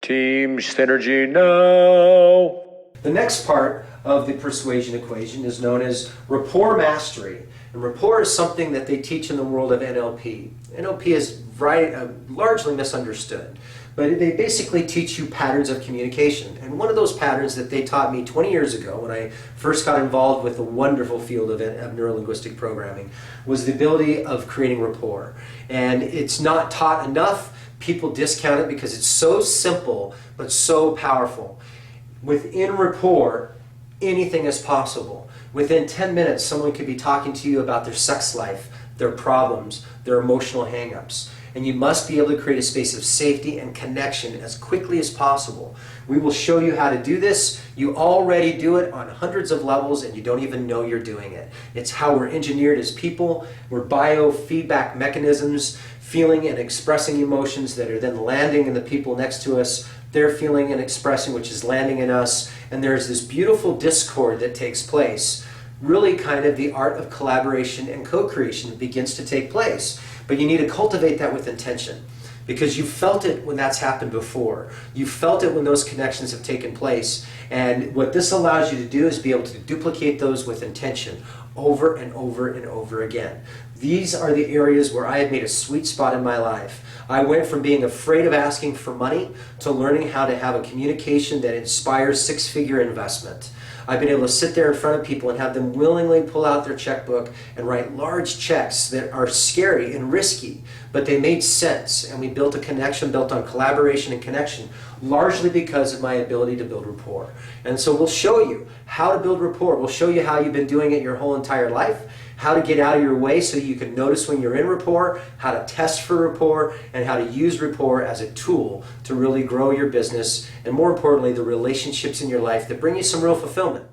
Team synergy now. The next part of the persuasion equation is known as rapport mastery. And rapport is something that they teach in the world of NLP. NLP is largely misunderstood, but they basically teach you patterns of communication. And one of those patterns that they taught me 20 years ago when I first got involved with the wonderful field of neuro-linguistic programming was the ability of creating rapport. And it's not taught enough. People discount it because it's so simple but so powerful. Within rapport, anything is possible. Within 10 minutes, someone could be talking to you about their sex life, their problems, their emotional hang-ups. And you must be able to create a space of safety and connection as quickly as possible. We will show you how to do this. You already do it on hundreds of levels and you don't even know you're doing it. It's how we're engineered as people. We're biofeedback mechanisms, feeling and expressing emotions that are then landing in the people next to us. They're feeling and expressing, which is landing in us. And there's this beautiful discord that takes place. Really kind of the art of collaboration and co-creation begins to take place. But you need to cultivate that with intention, because you felt it when that's happened before. You felt it when those connections have taken place. And what this allows you to do is be able to duplicate those with intention over and over and over again. These are the areas where I have made a sweet spot in my life. I went from being afraid of asking for money to learning how to have a communication that inspires six-figure investment. I've been able to sit there in front of people and have them willingly pull out their checkbook and write large checks that are scary and risky, but they made sense, and we built a connection built on collaboration and connection, largely because of my ability to build rapport. And so we'll show you how to build rapport. We'll show you how you've been doing it your whole entire life, how to get out of your way so you can notice when you're in rapport, how to test for rapport, and how to use rapport as a tool to really grow your business, and more importantly, the relationships in your life that bring you some real fulfillment.